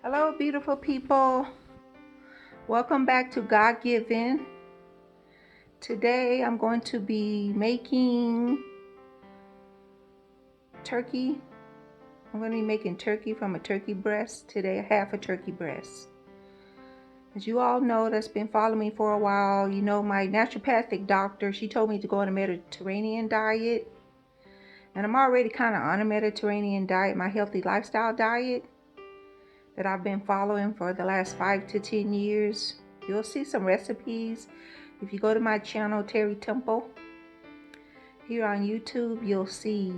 Hello, beautiful people. Welcome back to God Given. Today I'm going to be making turkey. I'm going to be making turkey from a turkey breast today, half a turkey breast. As you all know, that's been following me for a while. You know, my naturopathic doctor, she told me to go on a Mediterranean diet. And I'm already kind of on a Mediterranean diet, my healthy lifestyle diet that I've been following for the last 5 to 10 years. You'll see some recipes. If you go to my channel, Terry Temple, here on YouTube, you'll see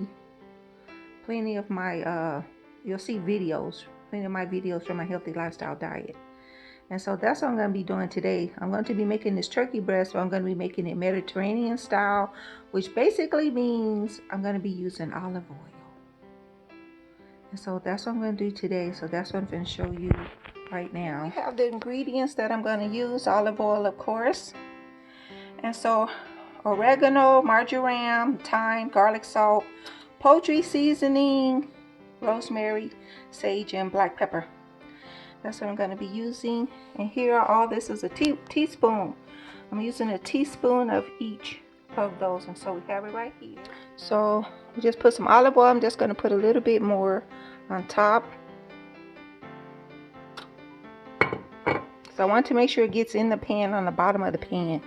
plenty of my, you'll see videos, plenty of my videos from my healthy lifestyle diet. And so that's what I'm going to be doing today. I'm going to be making this turkey breast, but I'm going to be making it Mediterranean style, which basically means I'm going to be using olive oil. And so that's what I'm going to do today. So that's what I'm going to show you right now. I have the ingredients that I'm going to use, olive oil, of course. And so oregano, marjoram, thyme, garlic salt, poultry seasoning, rosemary, sage, and black pepper. That's what I'm going to be using. And here, all this is a teaspoon. I'm using a teaspoon of each of those. And so we have it right here. So we just put some olive oil. I'm just going to put a little bit more on top. So I want to make sure it gets in the pan, on the bottom of the pan.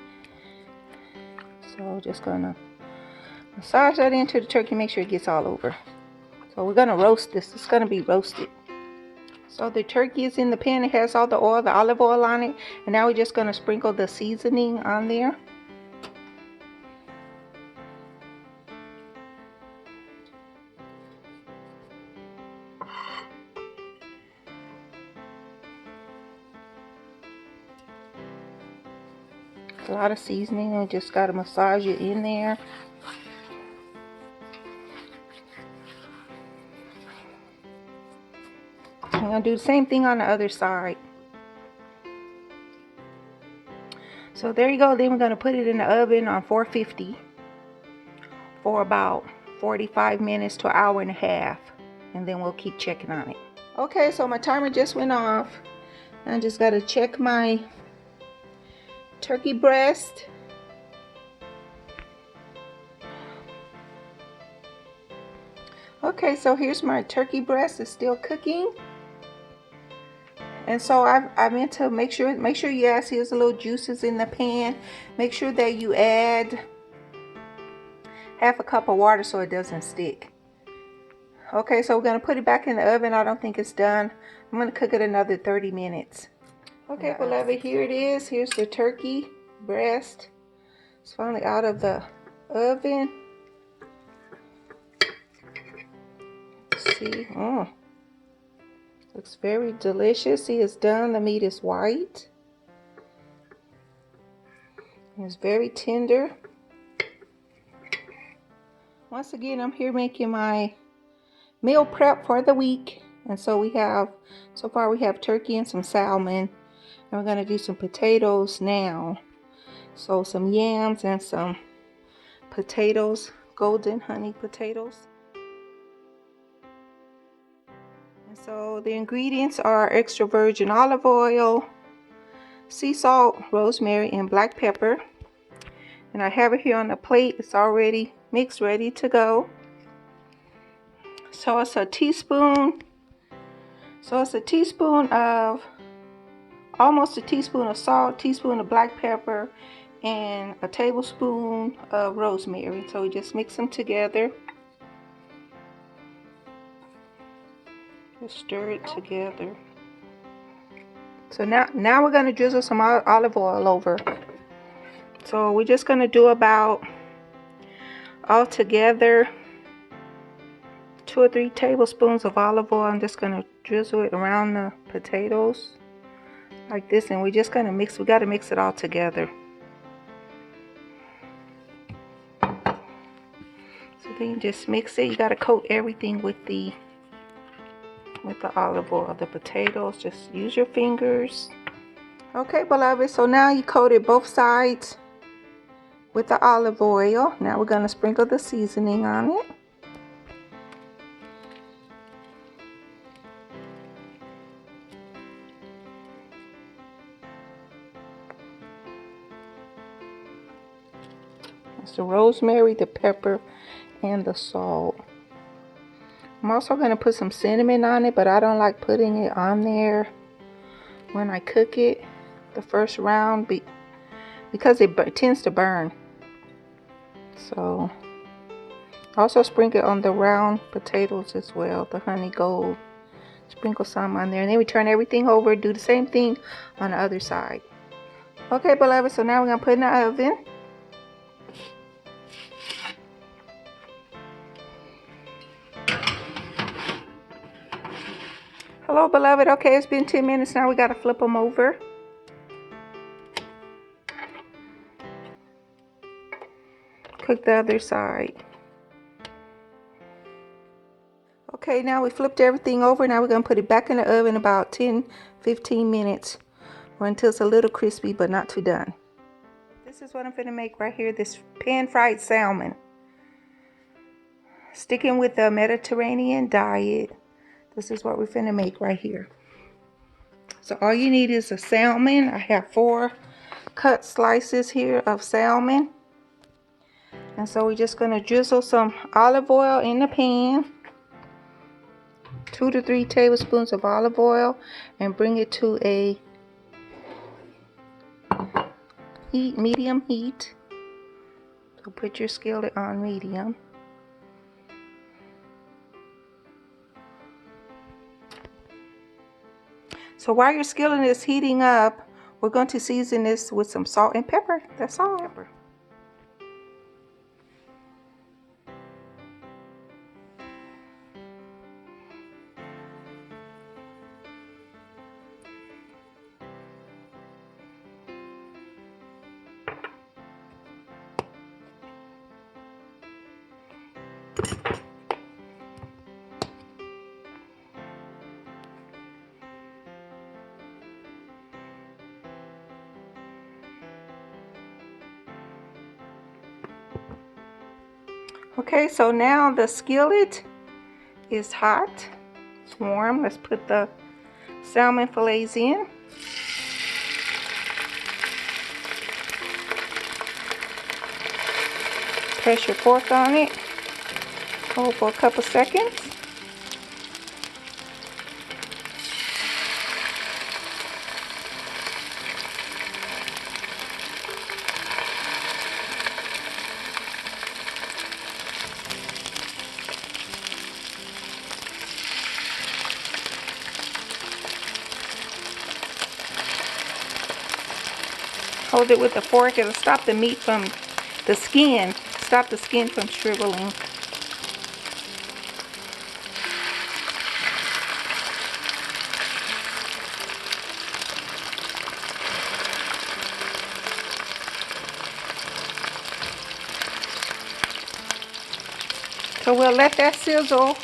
So just gonna massage that into the turkey, make sure it gets all over. So we're gonna roast this. It's gonna be roasted. So the turkey is in the pan. It has all the oil, the olive oil on it. And now we're just gonna sprinkle the seasoning on there. A lot of seasoning. We just gotta massage it in there. I'm gonna do the same thing on the other side. So there you go. Then we're gonna put it in the oven on 450 for about 45 minutes to an hour and a half, and then we'll keep checking on it. Okay, so my timer just went off. I just gotta check my turkey breast. Okay, so here's my turkey breast. It's still cooking. And so I meant to make sure you add, see, there's a little juices in the pan. Make sure that you add half a cup of water so it doesn't stick. Okay, so we're gonna put it back in the oven. I don't think it's done. I'm gonna cook it another 30 minutes. Okay, beloved, here it is. Here's the turkey breast. It's finally out of the oven. Let's see. Looks very delicious. See, it's done. The meat is white. It's very tender. Once again, I'm here making my meal prep for the week. And so so far we have turkey and some salmon. And we're going to do some potatoes now. So some yams and some potatoes, golden honey potatoes. And so the ingredients are extra virgin olive oil, sea salt, rosemary, and black pepper. And I have it here on the plate. It's already mixed, ready to go. So it's a teaspoon. Of, almost a teaspoon of salt, teaspoon of black pepper, and a tablespoon of rosemary. So we just mix them together. Just stir it together. So now we're going to drizzle some olive oil over. So we're just going to do about altogether 2 or 3 tablespoons of olive oil. I'm just going to drizzle it around the potatoes like this, and we're just going to mix. We got to mix it all together. So then you just mix it. You got to coat everything with the olive oil. The potatoes, just use your fingers. Okay, beloved, so now you coated both sides with the olive oil. Now we're going to sprinkle the seasoning on it. It's the rosemary, the pepper, and the salt. I'm also going to put some cinnamon on it, but I don't like putting it on there when I cook it the first round because it tends to burn. So also sprinkle it on the round potatoes as well, the honey gold. Sprinkle some on there, and then we turn everything over. Do the same thing on the other side. Okay, beloved, so now we're going to put it in the oven. Hello, beloved. Okay, it's been 10 minutes now. We got to flip them over. Cook the other side. Okay, now we flipped everything over. Now we're going to put it back in the oven about 10-15 minutes or until it's a little crispy but not too done. This is what I'm going to make right here, this pan-fried salmon. Sticking with the Mediterranean diet, this is what we're going to make right here. So all you need is a salmon. I have 4 cut slices here of salmon. And so we're just going to drizzle some olive oil in the pan. 2 to 3 tablespoons of olive oil, and bring it to a medium heat. So put your skillet on medium. So while your skillet is heating up, we're going to season this with some salt and pepper. That's all. Okay, so now the skillet is hot. It's warm. Let's put the salmon fillets in. Press your fork on it. Hold for a couple seconds. Hold it with the fork. It'll stop the meat from the skin. Stop the skin from shriveling. So we'll let that sizzle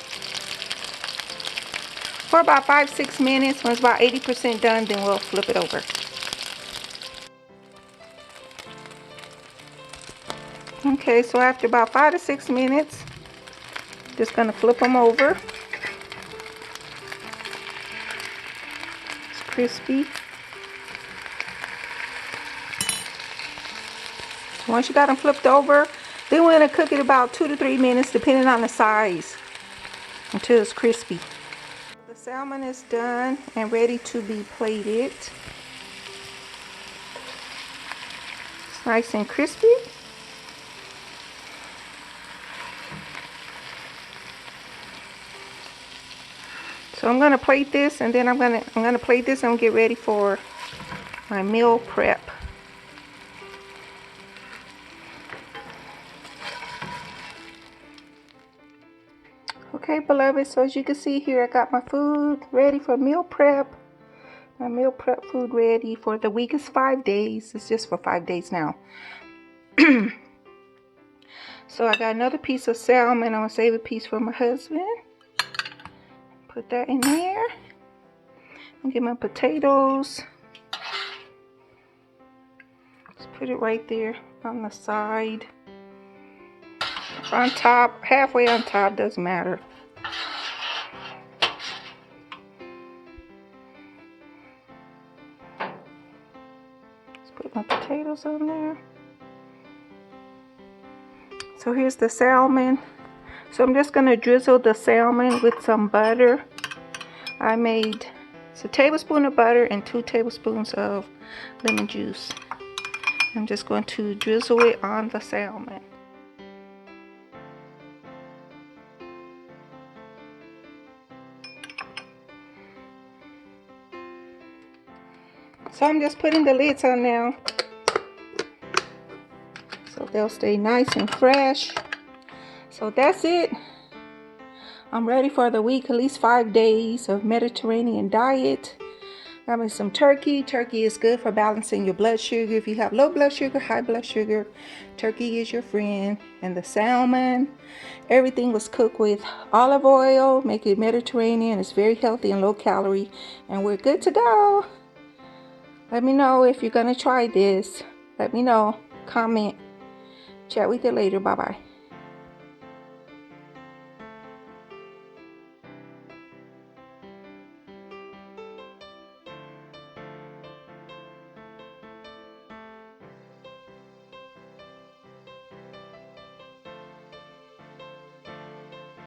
for about 5-6 minutes. When it's about 80% done, then we'll flip it over. Okay, so after about 5 to 6 minutes, just gonna flip them over. It's crispy. Once you got them flipped over, then we're gonna cook it about 2 to 3 minutes, depending on the size, until it's crispy. The salmon is done and ready to be plated. It's nice and crispy. So I'm gonna plate this, and then I'm gonna plate this and get ready for my meal prep. Okay, beloved, so as you can see here, I got my food ready for meal prep. My meal prep food ready for the week is 5 days. It's just for 5 days now. So I got another piece of salmon. I'm gonna save a piece for my husband. Put that in there. And get my potatoes. Just put it right there on the side. On top, halfway on top, doesn't matter. Just put my potatoes on there. So here's the salmon. So I'm just gonna drizzle the salmon with some butter. I made a tablespoon of butter and 2 tablespoons of lemon juice. I'm just going to drizzle it on the salmon. So I'm just putting the lids on now, so they'll stay nice and fresh. So that's it. I'm ready for the week, at least 5 days of Mediterranean diet. Got me some turkey. Turkey is good for balancing your blood sugar. If you have low blood sugar, high blood sugar, turkey is your friend. And the salmon, everything was cooked with olive oil, make it Mediterranean. It's very healthy and low calorie, and we're good to go. Let me know if you're gonna try this. Let me know. Comment. Chat with you later. Bye bye.